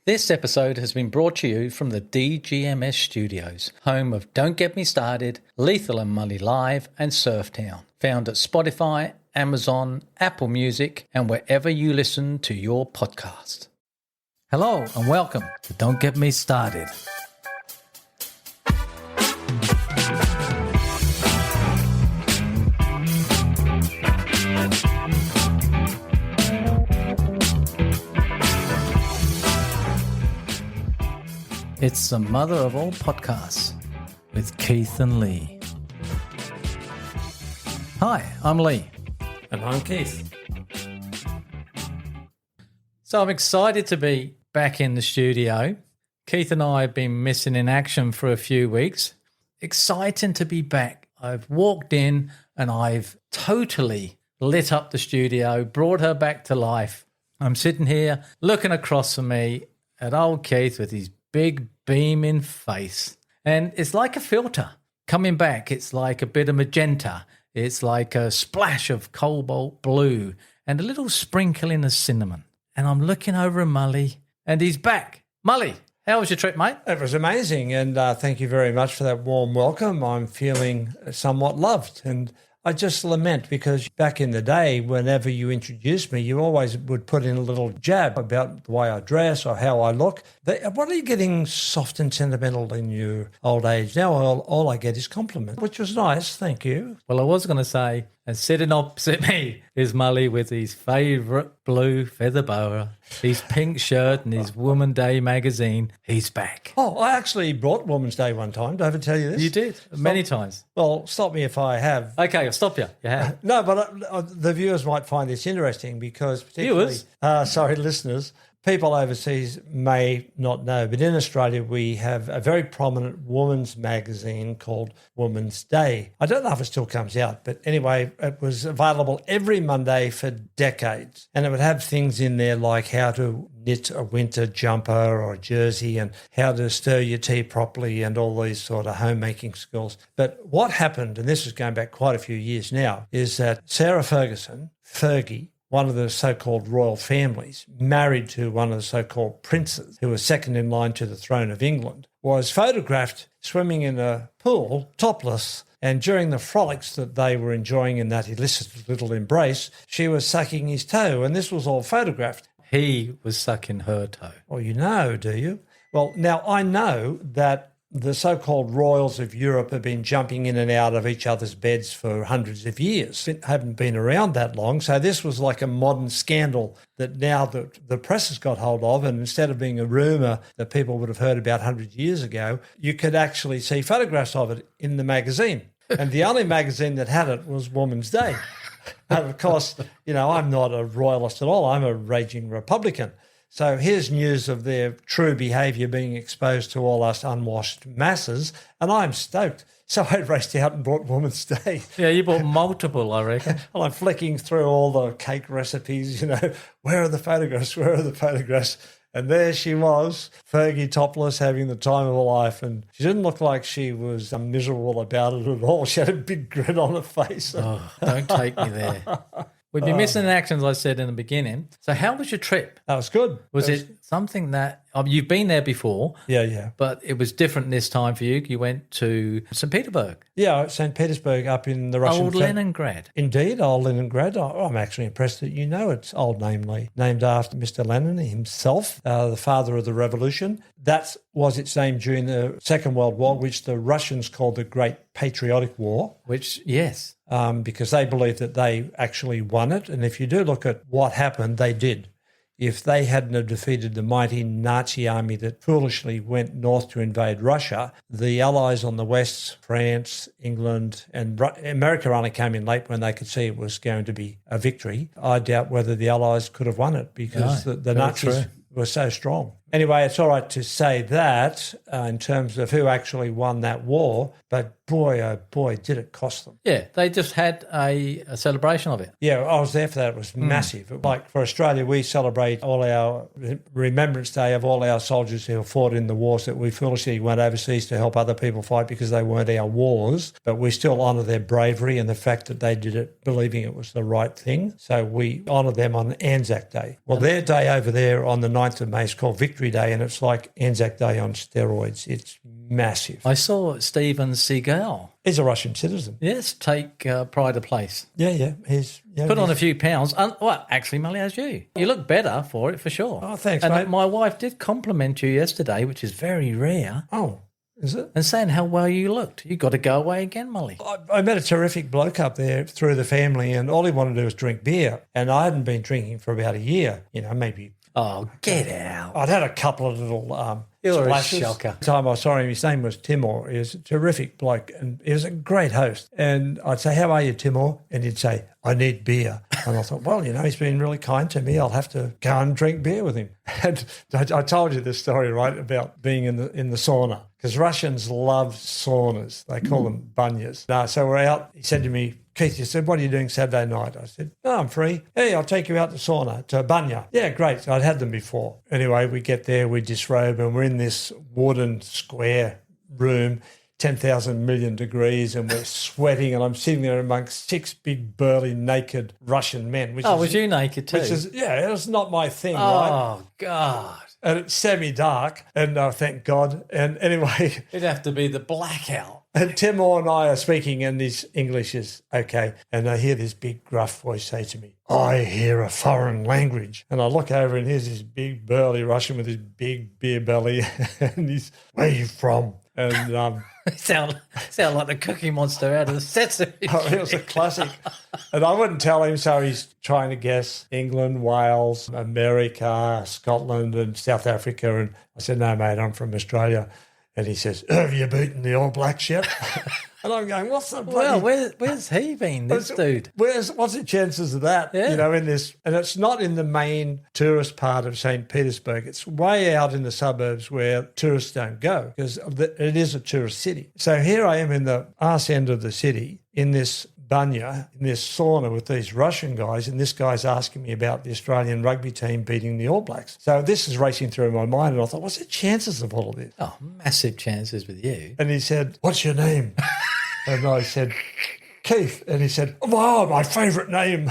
This episode has been brought to you from the DGMS studios, home of Don't Get Me Started, Lethal and Mully Live, and Surftown. Found at Spotify, Amazon, Apple Music, and wherever you listen to your podcast. Hello and welcome to Don't Get Me Started. It's the mother of all podcasts with Keith and Lee. Hi, I'm Lee. And I'm Keith. So I'm excited to be back in the studio. Keith and I have been missing in action for a few weeks. Exciting to be back. I've walked in and I've totally lit up the studio, brought her back to life. I'm sitting here looking across from me at old Keith with his big beaming face. And it's like a filter. Coming back, it's like a bit of magenta. It's like a splash of cobalt blue and a little sprinkling of cinnamon. And I'm looking over at Mully and he's back. Mully, how was your trip, mate? It was amazing, and thank you very much for that warm welcome. I'm feeling somewhat loved, and I just lament because back in the day, whenever you introduced me, you always would put in a little jab about the way I dress or how I look. What are you getting soft and sentimental in your old age? Now all I get is compliments, which was nice. Thank you. Well, I was going to say, and sitting opposite me is Mully with his favourite blue feather boa, his pink shirt and his Woman Day magazine. He's back. Oh, I actually brought Woman's Day one time. Did I ever tell you this? You did, many times. Well, stop me if I have. Okay, I'll stop you. You have. No, but the viewers might find this interesting because particularly... Viewers? Listeners. People overseas may not know, but in Australia we have a very prominent women's magazine called Woman's Day. I don't know if it still comes out, but anyway, it was available every Monday for decades. And it would have things in there like how to knit a winter jumper or a jersey and how to stir your tea properly and all these sort of homemaking skills. But what happened, and this is going back quite a few years now, is that Sarah Ferguson, Fergie, one of the so-called royal families, married to one of the so-called princes, who was second in line to the throne of England, was photographed swimming in a pool, topless, and during the frolics that they were enjoying in that illicit little embrace, she was sucking his toe, and this was all photographed. He was sucking her toe. Well, you know, do you? Well, now I know that the so-called royals of Europe have been jumping in and out of each other's beds for hundreds of years. It haven't been around that long. So this was like a modern scandal that now the press has got hold of, and instead of being a rumour that people would have heard about 100 years ago, you could actually see photographs of it in the magazine. And the only magazine that had it was Woman's Day. And of course, you know, I'm not a royalist at all. I'm a raging Republican. So here's news of their true behaviour being exposed to all us unwashed masses, and I'm stoked. So I raced out and bought Woman's Day. Yeah, you bought multiple, I reckon. And I'm flicking through all the cake recipes, you know, where are the photographs? Where are the photographs? And there she was, Fergie topless, having the time of her life. And she didn't look like she was miserable about it at all. She had a big grin on her face. Oh, don't take me there. We'd be missing in action, as I said in the beginning. So how was your trip? That was good. Was it something that you've been there before? Yeah. But it was different this time for you. You went to St. Petersburg. Yeah, St. Petersburg up in the Russian... Old Leningrad. Indeed, Old Leningrad. I'm actually impressed that you know it's Old Namely, named after Mr. Lenin himself, the father of the revolution. That was its name during the Second World War, which the Russians called the Great Patriotic War. Which, yes. Because they believed that they actually won it. And if you do look at what happened, they did. If they hadn't have defeated the mighty Nazi army that foolishly went north to invade Russia, the Allies on the west, France, England, and America only came in late when they could see it was going to be a victory. I doubt whether the Allies could have won it because the Nazis were so strong. Anyway, it's all right to say that in terms of who actually won that war, but boy, oh boy, did it cost them. Yeah, they just had a celebration of it. Yeah, I was there for that. It was massive. Like for Australia, we celebrate all our Remembrance Day of all our soldiers who fought in the wars that we foolishly went overseas to help other people fight because they weren't our wars, but we still honour their bravery and the fact that they did it believing it was the right thing. So we honour them on Anzac Day. Well, their day over there on the 9th of May is called Victory Victory Day, and it's like Anzac Day on steroids. It's massive. I saw Steven Seagal. He's a Russian citizen. Yes, take pride of place. Yeah. Put on a few pounds. Well, actually, Molly, as you. You look better for it, for sure. Oh, thanks, and mate. My wife did compliment you yesterday, which is very rare. Oh, is it? And saying how well you looked. You got to go away again, Molly. I met a terrific bloke up there through the family, and all he wanted to do was drink beer. And I hadn't been drinking for about a year, maybe. Oh, get out. I'd had a couple of little You're splashes. a shocker. The time I saw him, his name was Timor. He was a terrific bloke, and he was a great host. And I'd say, how are you, Timor? And he'd say, I need beer. And I thought, well, he's been really kind to me. I'll have to go and drink beer with him. And I told you this story, right, about being in the sauna, because Russians love saunas. They call them banyas. So we're out. He said to me, Keith, he said, what are you doing Saturday night? I said, no, I'm free. Hey, I'll take you out to sauna, to a banya. Yeah, great. So I'd had them before. Anyway, we get there, we disrobe, and we're in this wooden square room, 10,000 million degrees, and we're sweating, and I'm sitting there amongst 6 big, burly, naked Russian men. Was you naked too? It was not my thing, right? Oh, God. And it's semi-dark, and thank God. And anyway... It'd have to be the blackout. And Timor and I are speaking, and his English is okay. And I hear this big gruff voice say to me, I hear a foreign language. And I look over, and here's this big burly Russian with his big beer belly. And he's, where are you from? And sound like the Cookie Monster out of the Sesame Street. It was a classic. And I wouldn't tell him, so he's trying to guess England, Wales, America, Scotland, and South Africa. And I said, no, mate, I'm from Australia. And he says, have you beaten the All Blacks yet? And I'm going, what's the bloody... Well, where's he been, this dude? What's the chances of that, in this? And it's not in the main tourist part of St. Petersburg. It's way out in the suburbs where tourists don't go, because it is a tourist city. So here I am in the arse end of the city in this banya, in this sauna with these Russian guys, and this guy's asking me about the Australian rugby team beating the All Blacks. So this is racing through my mind, and I thought, what's the chances of all of this? Oh, massive chances with you. And he said, what's your name? And I said, Keith. And he said, wow, my favourite name.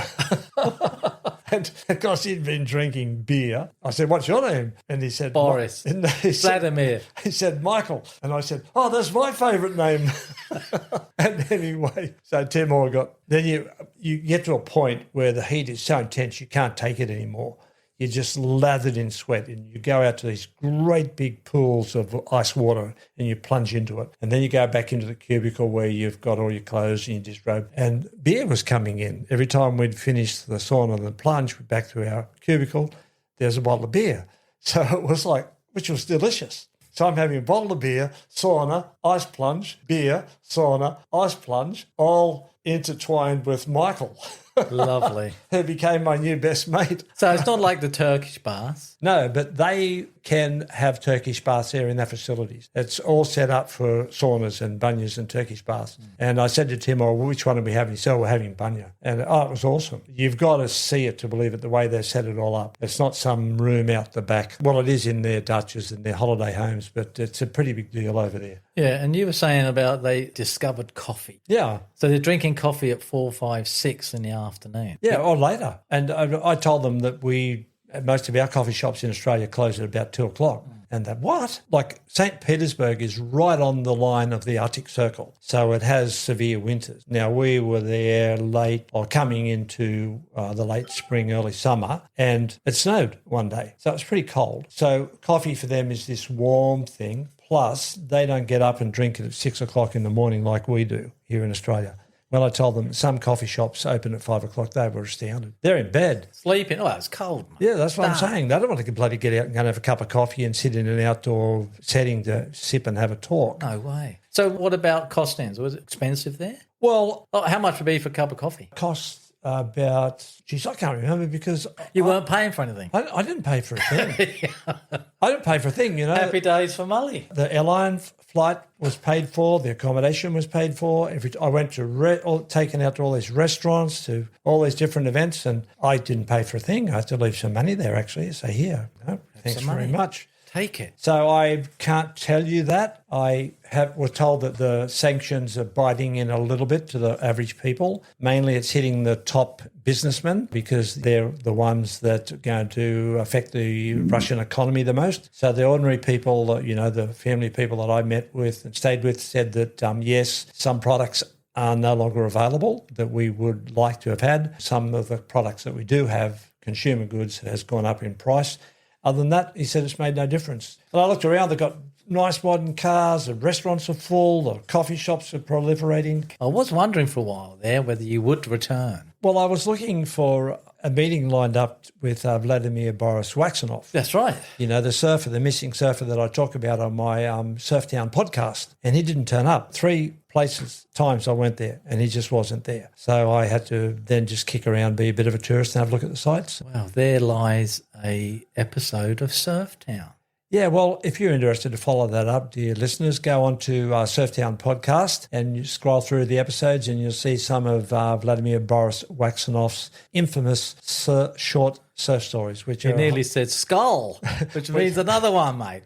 And of course, he'd been drinking beer. I said, what's your name? And he said, Boris. Vladimir. He said, Michael. And I said, oh, that's my favourite name. And anyway, so Timor then you get to a point where the heat is so intense you can't take it anymore. You're just lathered in sweat, and you go out to these great big pools of ice water and you plunge into it. And then you go back into the cubicle where you've got all your clothes and you disrobe. And beer was coming in. Every time we'd finish the sauna and the plunge, we'd back to our cubicle, there's a bottle of beer. So it was which was delicious. So I'm having a bottle of beer, sauna, ice plunge, beer, sauna, ice plunge, all intertwined with Michael. Lovely. Who became my new best mate. So it's not like the Turkish baths? No, but they can have Turkish baths there in their facilities. It's all set up for saunas and banyas and Turkish baths. And I said to Tim, which one are we having? He said, we're having banya. And it was awesome. You've got to see it to believe it, the way they set it all up. It's not some room out the back. Well, it is in their Dutches and their holiday homes, but it's a pretty big deal over there. Yeah, and you were saying about they discovered coffee. Yeah. So they're drinking coffee at 4, 5, 6 in the afternoon. Yeah, or later. And I told them that most of our coffee shops in Australia close at about 2 o'clock. And that, what? Like St. Petersburg is right on the line of the Arctic Circle. So it has severe winters. Now, we were there late or coming into the late spring, early summer, and it snowed one day. So it was pretty cold. So coffee for them is this warm thing. Plus, they don't get up and drink it at 6 o'clock in the morning like we do here in Australia. Well, I told them some coffee shops open at 5 o'clock. They were astounded. They're in bed. Sleeping. Oh, it's cold, mate. Yeah, that's what I'm saying. They don't want to bloody get out and go and have a cup of coffee and sit in an outdoor setting to sip and have a talk. No way. So what about costings? Was it expensive there? Well, how much would be for a cup of coffee? Costs about, I can't remember because... You weren't paying for anything? I didn't pay for a thing. I didn't pay for a thing, Happy days for Molly. The airline flight was paid for, the accommodation was paid for. I went to taken out to all these restaurants, to all these different events, and I didn't pay for a thing. I had to leave some money there, actually. So here, thanks very much. Take it. So I can't tell you that. I we're told that the sanctions are biting in a little bit to the average people. Mainly it's hitting the top businessmen because they're the ones that are going to affect the Russian economy the most. So the ordinary people, the family people that I met with and stayed with said that, yes, some products are no longer available that we would like to have had. Some of the products that we do have, consumer goods, has gone up in price. Other than that, he said it's made no difference. And I looked around, they've got nice modern cars, the restaurants are full, the coffee shops are proliferating. I was wondering for a while there whether you would return. Well, I was looking for a meeting lined up with Vladimir Boris Waxanov. That's right. The surfer, the missing surfer that I talk about on my Surftown podcast. And he didn't turn up. 3 times I went there and he just wasn't there. So I had to then just kick around, be a bit of a tourist and have a look at the sights. Well, there lies a episode of Surftown. Yeah, well, if you're interested to follow that up, dear listeners, go on to Surftown Podcast and you scroll through the episodes and you'll see some of Vladimir Boris Waxanov's infamous short surf stories. Which you nearly said skull, which means another one, mate.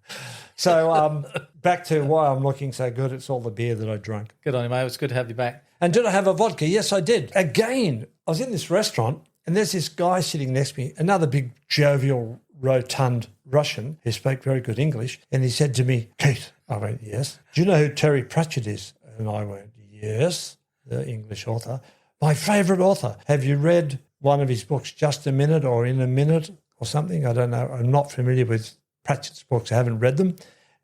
So back to why I'm looking so good. It's all the beer that I drank. Good on you, mate. It was good to have you back. And did I have a vodka? Yes, I did. Again, I was in this restaurant and there's this guy sitting next to me, another big jovial rotund Russian who spoke very good English, and he said to me, Keith, I went, yes. Do you know who Terry Pratchett is? And I went, yes, the English author. My favourite author. Have you read one of his books, Just a Minute or In a Minute or something? I don't know. I'm not familiar with Pratchett's books. I haven't read them.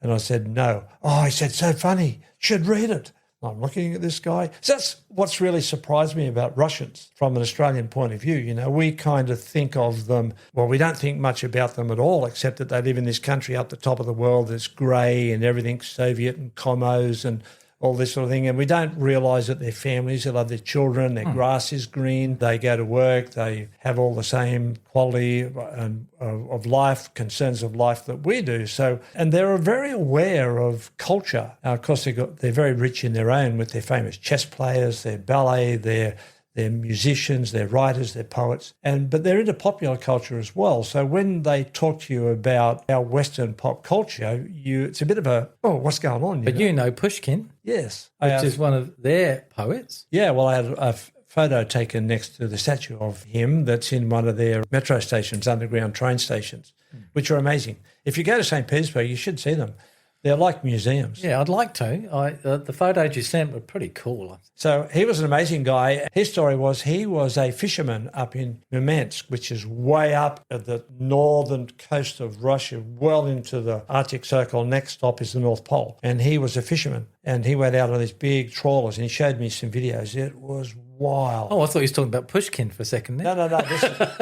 And I said, no. Oh, he said, so funny. You should read it. I'm looking at this guy. So that's what's really surprised me about Russians from an Australian point of view. We kind of think of them, well, we don't think much about them at all, except that they live in this country up the top of the world that's grey and everything's Soviet and commos and all this sort of thing. And we don't realise that their families, they love their children, their grass is green, they go to work, they have all the same quality of life, concerns of life that we do. So, and they're very aware of culture. Of course, they're very rich in their own with their famous chess players, their ballet, their musicians, their writers, their poets, but they're into popular culture as well. So when they talk to you about our Western pop culture, it's a bit of a, what's going on? But you know Pushkin. Yes. Which is one of their poets. Yeah, well, I had a photo taken next to the statue of him that's in one of their metro stations, underground train stations, which are amazing. If you go to St. Petersburg, you should see them. They're like museums. Yeah, I'd like to. The photos you sent were pretty cool. So he was an amazing guy. His story was he was a fisherman up in Murmansk, which is way up at the northern coast of Russia, well into the Arctic Circle. Next stop is the North Pole. And he was a fisherman. And he went out on these big trawlers and he showed me some videos. It was wild. Oh, I thought he was talking about Pushkin for a second there. No.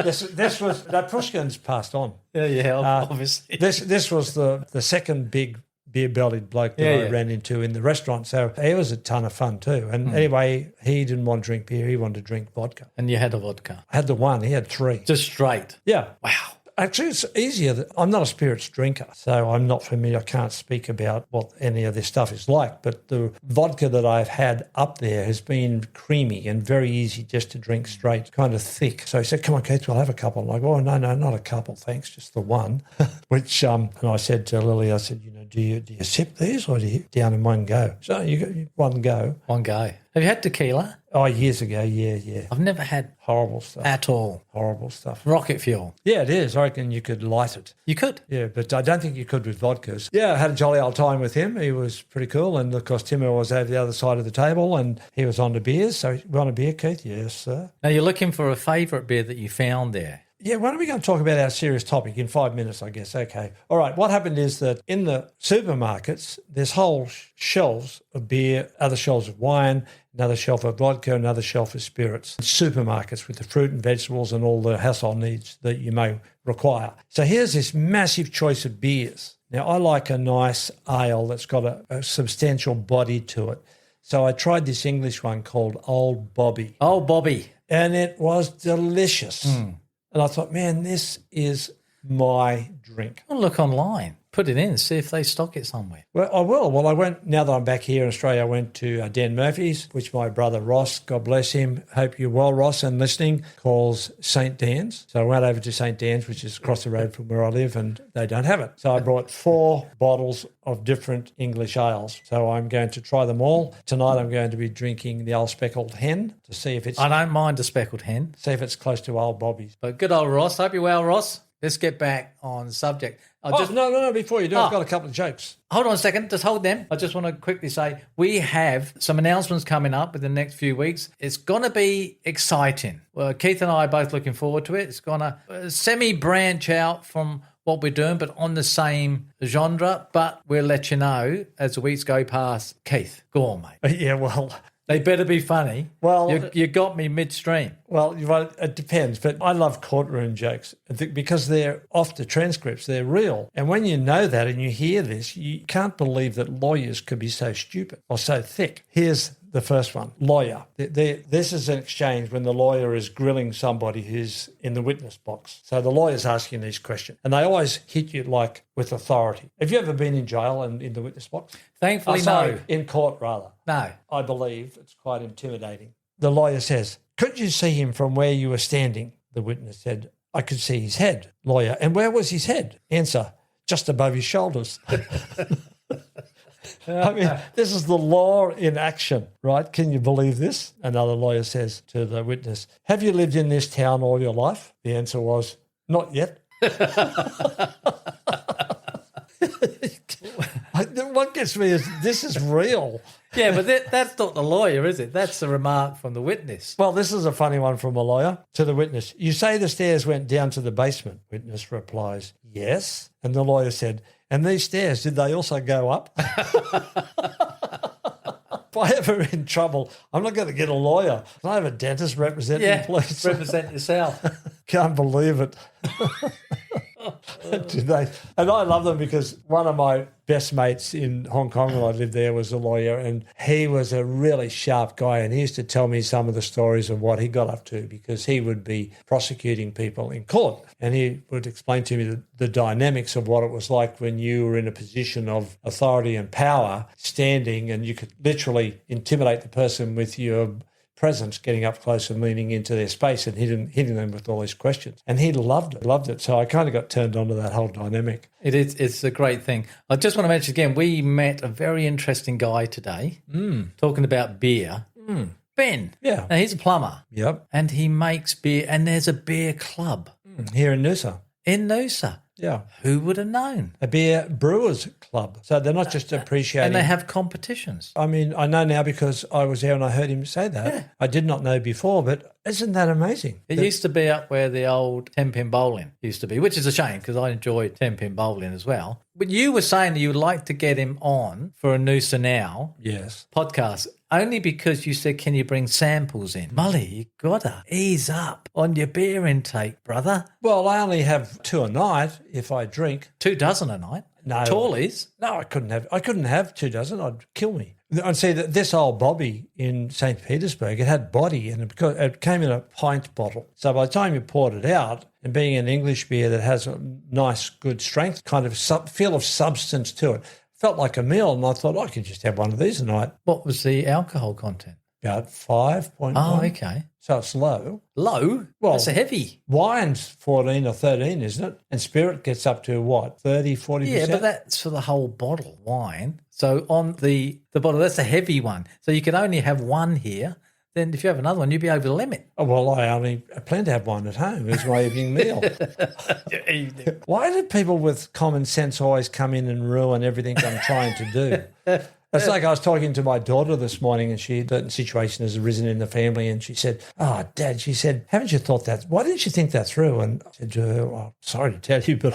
This was Pushkin's passed on. Yeah, obviously. This was the second big beer-bellied bloke that I ran into in the restaurant. So he was a ton of fun too. And anyway, he didn't want to drink beer. He wanted to drink vodka. And you had a vodka? I had the one. He had 3. Just straight? Yeah. Wow. Actually, it's easier. I'm not a spirits drinker, so I'm not familiar. I can't speak about what any of this stuff is like, but the vodka that I've had up there has been creamy and very easy just to drink straight, kind of thick. So he said, come on, Keith, we'll have a couple. I'm like, oh, no, not a couple, thanks, just the one. Which, and I said to Lily, I said, do you sip these or do you down in one go? So you got one go. One go. Have you had tequila? Oh, years ago, yeah. I've never had horrible stuff. At all. Horrible stuff. Rocket fuel. Yeah, it is. I reckon you could light it. You could? Yeah, but I don't think you could with vodkas. Yeah, I had a jolly old time with him. He was pretty cool. And, of course, Timo was over the other side of the table and he was on the beers. So, you want a beer, Keith? Yes, sir. Now, you're looking for a favourite beer that you found there. Yeah, when are we going to talk about our serious topic? In 5 minutes, I guess. Okay. All right. What happened is that in the supermarkets, there's whole shelves of beer, other shelves of wine, another shelf of vodka, another shelf of spirits. Supermarkets with the fruit and vegetables and all the household needs that you may require. So here's this massive choice of beers. Now, I like a nice ale that's got a substantial body to it. So I tried this English one called Old Bobby. Old Bobby. And it was delicious. And I thought, man, this is my drink. I'll look online. put it in, see if they stock it somewhere. Well, I will. Well, I went, now that I'm back here in Australia, I went to Dan Murphy's, which my brother Ross, God bless him, hope you're well, Ross, and listening, calls St. Dan's. So I went over to St. Dan's, which is across the road from where I live, and they don't have it. So I brought 4 bottles of different English ales. So I'm going to try them all. Tonight I'm going to be drinking the old speckled hen to see if it's... I don't mind a speckled hen. See if it's close to old Bobby's. But good old Ross. Hope you're well, Ross. Let's get back on subject. No, before you do, I've got a couple of jokes. Hold on a second. Just hold them. I just want to quickly say we have some announcements coming up within the next few weeks. It's going to be exciting. Well, Keith and I are both looking forward to it. It's going to semi-branch out from what we're doing, but on the same genre. But we'll let you know as the weeks go past. Keith, go on, mate. Yeah, well... They better be funny. Well, you got me midstream. Well, it depends, but I love courtroom jokes because they're off the transcripts. They're real. And when you know that and you hear this, you can't believe that lawyers could be so stupid or so thick. Here's the first one. Lawyer. This is an exchange when the lawyer is grilling somebody who's in the witness box. So the lawyer's asking these questions, and they always hit you like with authority. Have you ever been in jail and in the witness box? Thankfully, sorry, no. In court, rather. No. I believe it's quite intimidating. The lawyer says, "Could you see him from where you were standing?" The witness said, "I could see his head." Lawyer, "And where was his head?" Answer, "Just above his shoulders." I mean, this is the law in action, right? Can you believe this? Another lawyer says to the witness, "Have you lived in this town all your life?" The answer was, "Not yet." What gets me is this is real. Yeah, but that's not the lawyer, is it? That's the remark from the witness. Well, this is a funny one from a lawyer to the witness. "You say the stairs went down to the basement?" Witness replies, "Yes." And the lawyer said, "And these stairs, did they also go up?" If I ever in trouble, I'm not going to get a lawyer. Can I have a dentist represent me, please? Represent yourself. Can't believe it. And I love them because one of my best mates in Hong Kong when I lived there was a lawyer, and he was a really sharp guy, and he used to tell me some of the stories of what he got up to because he would be prosecuting people in court, and he would explain to me the dynamics of what it was like when you were in a position of authority and power standing, and you could literally intimidate the person with your presence, getting up close and leaning into their space and hitting them with all these questions. And he loved it. So I kind of got turned on to that whole dynamic. It's a great thing. I just want to mention again, we met a very interesting guy today talking about beer. Ben. Yeah. Now, he's a plumber. Yep. And he makes beer, and there's a beer club. Here in Noosa. In Noosa. Yeah. Who would have known? A beer brewers club. So they're not just appreciating. And they have competitions. I mean, I know now because I was there and I heard him say that. Yeah. I did not know before, but isn't that amazing? It used to be up where the old 10-pin bowling used to be, which is a shame because I enjoyed 10-pin bowling as well. But you were saying that you would like to get him on for a Noosa Now podcast. Only because you said, can you bring samples in? Molly, you got to ease up on your beer intake, brother. Well, I only have 2 a night if I drink. 2 dozen a night? No. Tallies? No, I couldn't have 2 dozen. I'd kill me. I'd see that this old Bobby in St. Petersburg, it had body and it came in a pint bottle. So by the time you poured it out, and being an English beer that has a nice, good strength, kind of feel of substance to it, felt like a meal, and I thought I could just have one of these a night. What was the alcohol content? About 5.1. Oh, okay. So it's low. Low? Well, that's a heavy. Wine's 14 or 13, isn't it? And spirit gets up to what, 30, 40%? Yeah, but that's for the whole bottle, wine. So on the bottle, that's a heavy one. So you can only have one here. Then if you have another one, you'd be over the limit. Oh, well, I plan to have one at home as my evening meal. Why do people with common sense always come in and ruin everything I'm trying to do? It's like I was talking to my daughter this morning, and a certain situation has arisen in the family, and she said, "Oh, Dad," she said, "haven't you thought that? Why didn't you think that through?" And I said to her, "Well, sorry to tell you, but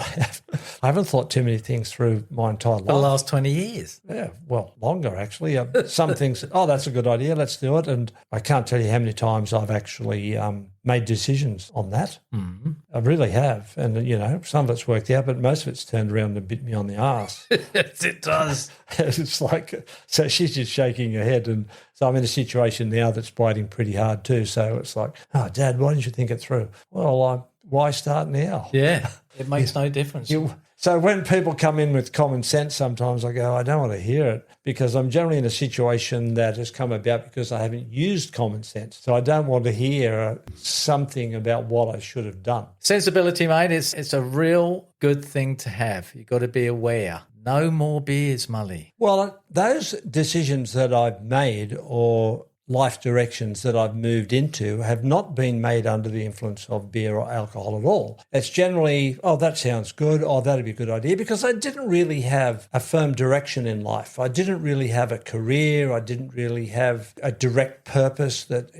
I haven't thought too many things through my entire life." For the last 20 years. Yeah, well, longer actually. Some things, oh, that's a good idea, let's do it. And I can't tell you how many times I've actually made decisions on that. Mm-hmm. I really have. And, you know, some of it's worked out, but most of it's turned around and bit me on the arse. Yes, it does. It's like, so she's just shaking her head. And so I'm in a situation now that's biting pretty hard too. So it's like, "Oh, Dad, why didn't you think it through?" Well, why start now? Yeah, it makes no difference. So when people come in with common sense, sometimes I go, I don't want to hear it, because I'm generally in a situation that has come about because I haven't used common sense. So I don't want to hear something about what I should have done. Sensibility, mate, it's a real good thing to have. You've got to be aware. No more beers, Mully. Well, those decisions that I've made or life directions that I've moved into have not been made under the influence of beer or alcohol at all. It's generally, oh, that sounds good. Oh, that'd be a good idea, because I didn't really have a firm direction in life. I didn't really have a career. I didn't really have a direct purpose that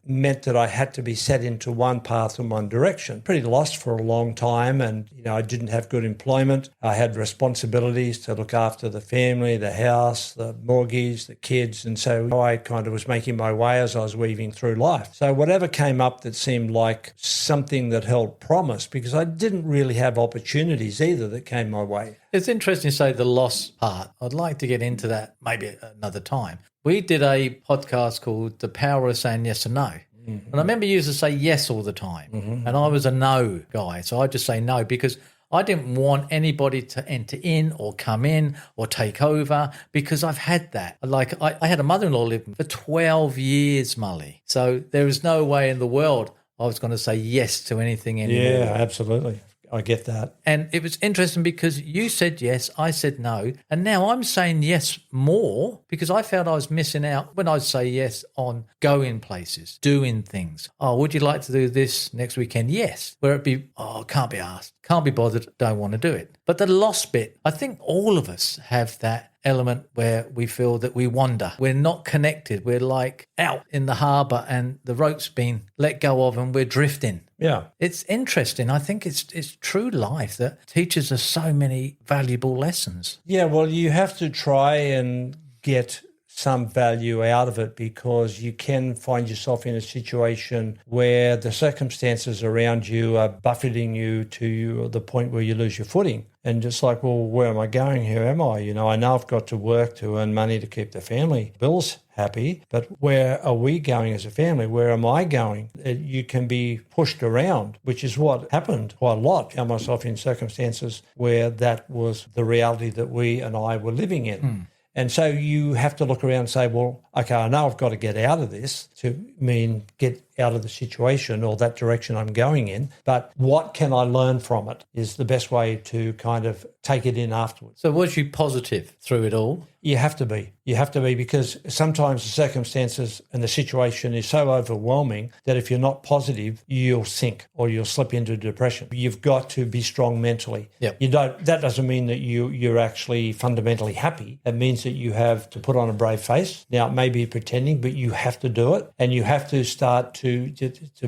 meant that I had to be set into one path and one direction. Pretty lost for a long time, and I didn't have good employment. I had responsibilities to look after the family, the house, the mortgage, the kids, and so I kind of was making my way as I was weaving through life. So whatever came up that seemed like something that held promise, because I didn't really have opportunities either that came my way. It's interesting to say the loss part. I'd like to get into that maybe another time. We did a podcast called The Power of Saying Yes and No. Mm-hmm. And I remember you used to say yes all the time. Mm-hmm. And I was a no guy. So I just say no because I didn't want anybody to enter in or come in or take over, because I've had that. Like I had a mother-in-law living for 12 years, Mully. So there is no way in the world I was going to say yes to anything anymore. Yeah, absolutely. I get that. And it was interesting because you said yes, I said no. And now I'm saying yes more because I felt I was missing out when I say yes on going places, doing things. Oh, would you like to do this next weekend? Yes. Where it'd be, oh, can't be asked, can't be bothered, don't want to do it. But the lost bit, I think all of us have that element where we feel that we wander. We're not connected. We're like out in the harbour and the rope's been let go of and we're drifting. Yeah. It's interesting. I think it's true life that teaches us so many valuable lessons. Yeah, well, you have to try and get some value out of it, because you can find yourself in a situation where the circumstances around you are buffeting you to the point where you lose your footing. And just like, well, where am I going? Who am I? I know I've got to work to earn money to keep the family bills happy, but where are we going as a family? Where am I going? You can be pushed around, which is what happened quite a lot. I found myself in circumstances where that was the reality that we and I were living in. And so you have to look around and say, well, okay, I know I've got to get out of this to mean get out of the situation or that direction I'm going in, but what can I learn from it is the best way to kind of take it in afterwards. So was you positive through it all? You have to be. You have to be, because sometimes the circumstances and the situation is so overwhelming that if you're not positive, you'll sink or you'll slip into depression. You've got to be strong mentally. Yep. That doesn't mean that you're actually fundamentally happy. It means that you have to put on a brave face. Now, it may be pretending, but you have to do it, and you have to start to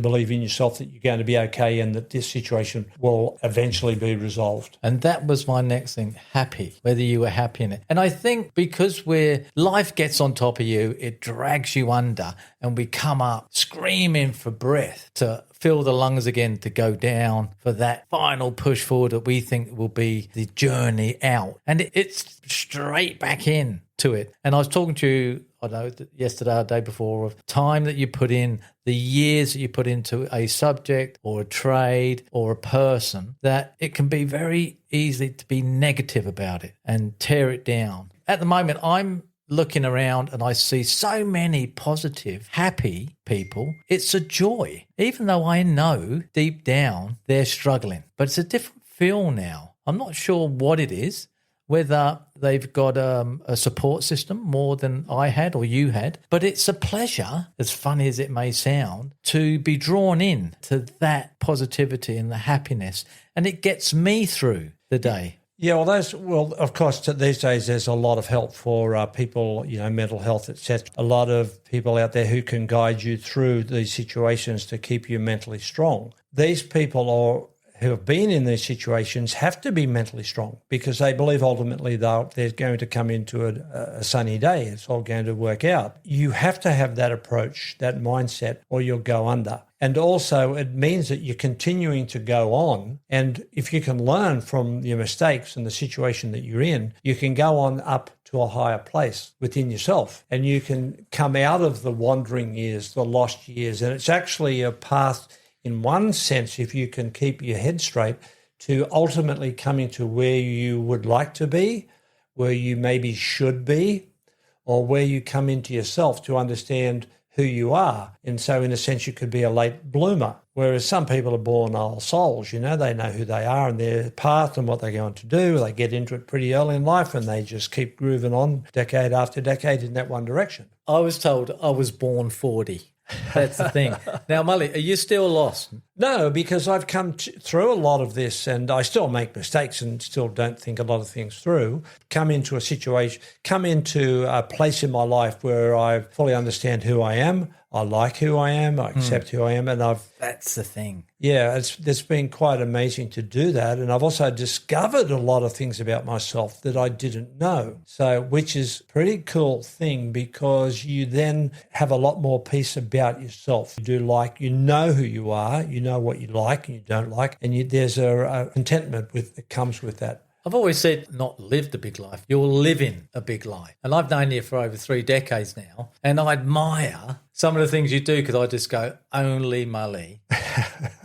believe in yourself that you're going to be okay and that this situation will eventually be resolved. And that was my next thing, happy, whether you were happy in it. And I think because life gets on top of you, it drags you under, and we come up screaming for breath to fill the lungs again, to go down for that final push forward that we think will be the journey out. And it's straight back in to it. And I was talking to you, I know, yesterday or the day before, of time that you put in, the years that you put into a subject or a trade or a person, that it can be very easy to be negative about it and tear it down. At the moment, I'm looking around and I see so many positive, happy people. It's a joy, even though I know deep down they're struggling. But it's a different feel now. I'm not sure what it is, whether they've got a support system more than I had or you had. But it's a pleasure, as funny as it may sound, to be drawn in to that positivity and the happiness. And it gets me through the day. Yeah, of course, these days there's a lot of help for people, mental health, etc. A lot of people out there who can guide you through these situations to keep you mentally strong. These people who have been in these situations have to be mentally strong, because they believe ultimately they're going to come into a sunny day. It's all going to work out. You have to have that approach, that mindset, or you'll go under. And also it means that you're continuing to go on. And if you can learn from your mistakes and the situation that you're in, you can go on up to a higher place within yourself. And you can come out of the wandering years, the lost years. And it's actually a path in one sense, if you can keep your head straight, to ultimately coming to where you would like to be, where you maybe should be, or where you come into yourself to understand who you are. And so in a sense, you could be a late bloomer, whereas some people are born old souls, they know who they are and their path and what they're going to do. They get into it pretty early in life and they just keep grooving on decade after decade in that one direction. I was told I was born 40. That's the thing. Now, Mully, are you still lost? No, because I've come through a lot of this and I still make mistakes and still don't think a lot of things through. Come into a place in my life where I fully understand who I am. I like who I am. I accept who I am. And That's the thing. Yeah, it's been quite amazing to do that. And I've also discovered a lot of things about myself that I didn't know. So, which is a pretty cool thing because you then have a lot more peace about yourself. You know who you are, you know what you like and you don't like, and there's a contentment that comes with that. I've always said not lived a big life, you're living a big life. And I've known you for over 3 decades now, and I admire some of the things you do because I just go, only Mully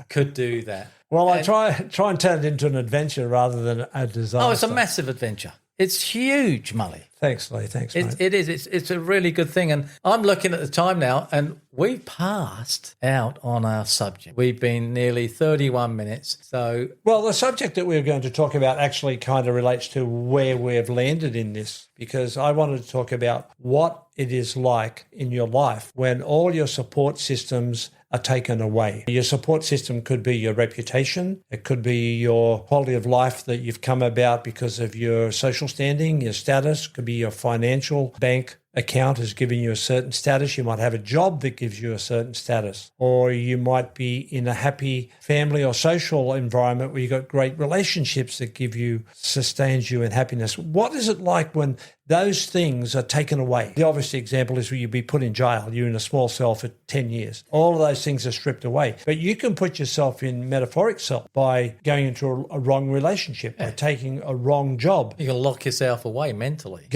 could do that. Well, I try and turn it into an adventure rather than a disaster. Oh, it's a massive adventure. It's huge, Mully. Thanks, Lee. Thanks, mate. It is. It's a really good thing. And I'm looking at the time now, and we've passed out on our subject. We've been nearly 31 minutes. So, well, the subject that we're going to talk about actually kind of relates to where we've landed in this, because I wanted to talk about what it is like in your life when all your support systems are taken away. Your support system could be your reputation. It could be your quality of life that you've come about because of your social standing, your status. It could be your financial bank account has given you a certain status. You might have a job that gives you a certain status, or you might be in a happy family or social environment where you've got great relationships that sustains you in happiness. What is it like when those things are taken away? The obvious example is where you'd be put in jail. You're in a small cell for 10 years. All of those things are stripped away. But you can put yourself in metaphoric cell by going into a wrong relationship, by taking a wrong job. you can lock yourself away mentally.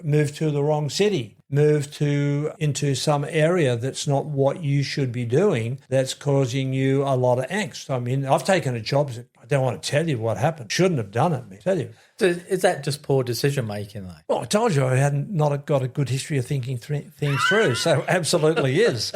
Move to the wrong city, into some area that's not what you should be doing, that's causing you a lot of angst. I mean, I've taken a job, I don't want to tell you what happened. Shouldn't have done it, I tell you. So is that just poor decision making, though? Well, I told you I hadn't not got a good history of thinking things through, so absolutely is.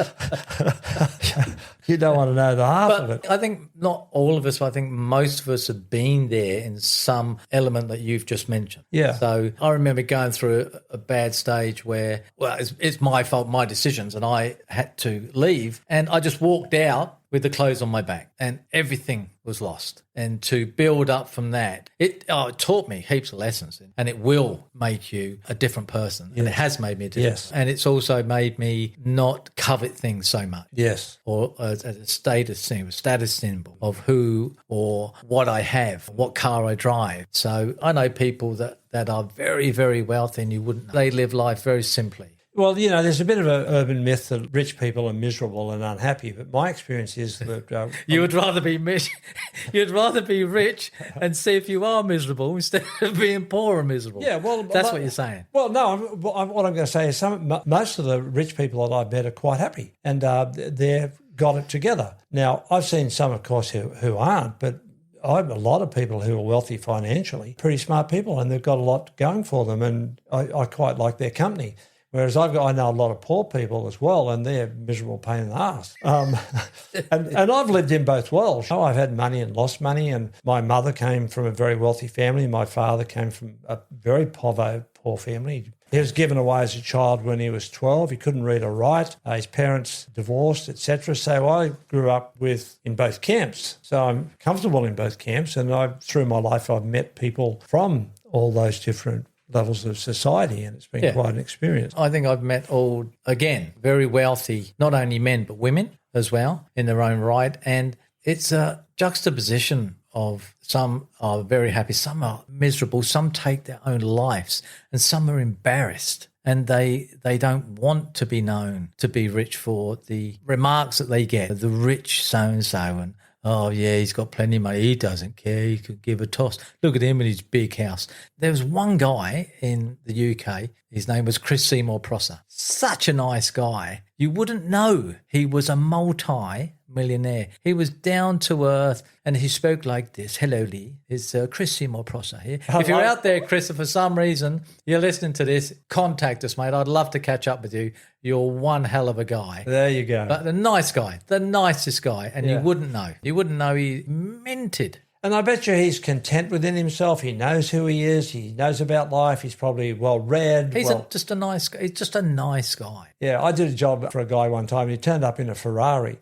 You don't want to know the half of it. I think not all of us, I think most of us have been there in some element that you've just mentioned. Yeah. So I remember going through a bad stage where, well, it's my fault, my decisions, and I had to leave. And I just walked out with the clothes on my back and everything was lost. And to build up from that, it taught me heaps of lessons, and it will make you a different person. Yes. And it has made me a different person. And it's also made me not covet things so much. Yes. Or a status symbol of who or what I have, what car I drive. So I know people that are very, very wealthy and you wouldn't know. They live life very simply. Well, there's a bit of an urban myth that rich people are miserable and unhappy, but my experience is that you would rather be you'd rather be rich and see if you are miserable instead of being poor and miserable. Yeah, well, that's what you're saying. Well, no, what I'm going to say is most of the rich people that I've met are quite happy and they've got it together. Now, I've seen some, of course, who aren't, but I have a lot of people who are wealthy financially, pretty smart people, and they've got a lot going for them, and I quite like their company. Whereas I know a lot of poor people as well, and they're miserable pain in the ass. And I've lived in both worlds. I've had money and lost money, and my mother came from a very wealthy family. My father came from a very poor family. He was given away as a child when he was 12. He couldn't read or write. His parents divorced, etc. So I grew up in both camps. So I'm comfortable in both camps, and through my life I've met people from all those different levels of society, and it's been quite an experience. I think I've met all, again, very wealthy, not only men but women as well in their own right, and it's a juxtaposition of some are very happy, some are miserable, some take their own lives, and some are embarrassed. And they don't want to be known to be rich for the remarks that they get, the rich so-and-so, and Oh, yeah, he's got plenty of money. He doesn't care. He could give a toss. Look at him in his big house. There was one guy in the UK. His name was Chris Seymour Prosser. Such a nice guy. You wouldn't know he was a multi-millionaire. He was down to earth and he spoke like this. Hello, Lee. It's Chris Seymour Prosser here. If you're out there, Chris, and for some reason you're listening to this, contact us, mate. I'd love to catch up with you. You're one hell of a guy. There you go. But the nice guy, the nicest guy. And you wouldn't know. You wouldn't know he minted. And I bet you he's content within himself. He knows who he is. He knows about life. He's probably well-read. He's just a nice guy. He's just a nice guy. Yeah, I did a job for a guy one time. He turned up in a Ferrari.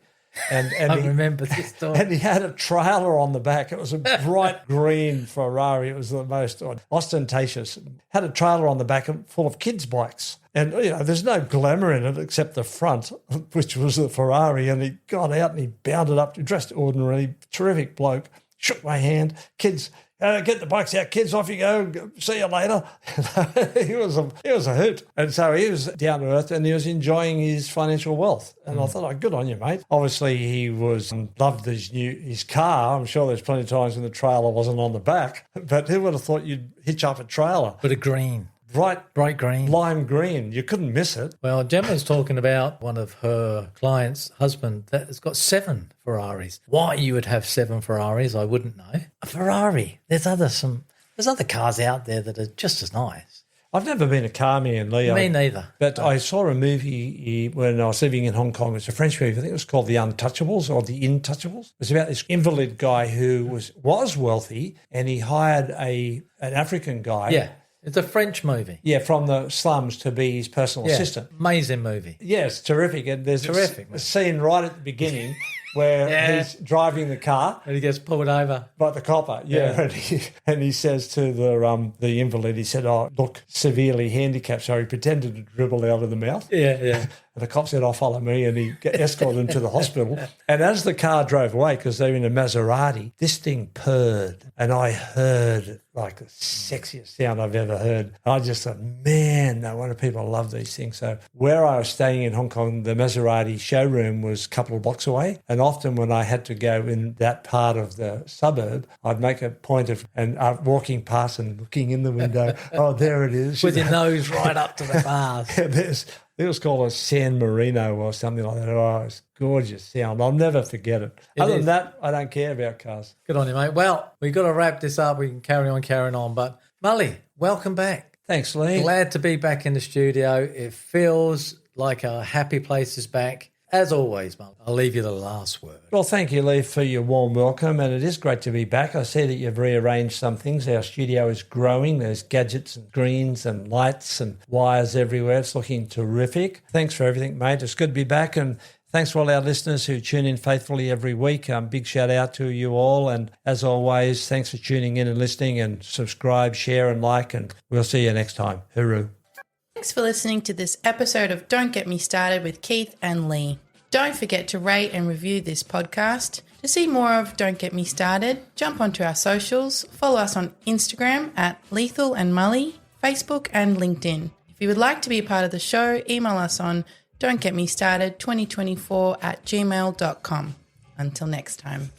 And I remember this story. And he had a trailer on the back. It was a bright green Ferrari. It was the most ostentatious. Had a trailer on the back full of kids' bikes. And, there's no glamour in it except the front, which was the Ferrari. And he got out and he bounded up, dressed ordinarily, terrific bloke, shook my hand. Kids, get the bikes out, kids, off you go. See you later. He was a hoot. And so he was down to earth and he was enjoying his financial wealth. And I thought, good on you, mate. Obviously, he loved his car. I'm sure there's plenty of times when the trailer wasn't on the back. But who would have thought you'd hitch up a trailer? But a green. Bright green. Lime green. You couldn't miss it. Well, Gemma's talking about one of her clients' husband that has got 7 Ferraris. Why you would have 7 Ferraris, I wouldn't know. A Ferrari. There's other cars out there that are just as nice. I've never been a car man, Lee. Me neither. But I saw a movie when I was living in Hong Kong. It was a French movie. I think it was called The Untouchables or The Intouchables. It was about this invalid guy who was wealthy and he hired an African guy. Yeah. It's a French movie. Yeah, from the slums to be his personal assistant. Amazing movie. Yes, terrific. And there's a scene right at the beginning where he's driving the car. And he gets pulled over. By the copper, And he says to the invalid, he said, look, severely handicapped. So he pretended to dribble out of the mouth. Yeah. And the cop said, follow me. And he escorted him to the hospital. And as the car drove away, because they were in a Maserati, this thing purred. And I heard like the sexiest sound I've ever heard. I just thought, man, no wonder people love these things. So where I was staying in Hong Kong, the Maserati showroom was a couple of blocks away. And often when I had to go in that part of the suburb, I'd make a point of walking past and looking in the window. There it is. With your nose right up to the bars. It was called a San Marino or something like that. It's gorgeous sound. I'll never forget it. Other than that, I don't care about cars. Good on you, mate. Well, we've got to wrap this up. We can carry on. But Mully, welcome back. Thanks, Lee. Glad to be back in the studio. It feels like a happy place is back. As always, Mully, I'll leave you the last word. Well, thank you, Lee, for your warm welcome, and it is great to be back. I see that you've rearranged some things. Our studio is growing. There's gadgets and screens and lights and wires everywhere. It's looking terrific. Thanks for everything, mate. It's good to be back, and thanks for all our listeners who tune in faithfully every week. Big shout out to you all, and as always, thanks for tuning in and listening, and subscribe, share and like, and we'll see you next time. Hooroo. Thanks for listening to this episode of Don't Get Me Started with Keith and Lee. Don't forget to rate and review this podcast. To see more of Don't Get Me Started, jump onto our socials, follow us on Instagram at Lethal and Mully, Facebook and LinkedIn. If you would like to be a part of the show, email us on don'tgetmestarted2024@gmail.com. Until next time.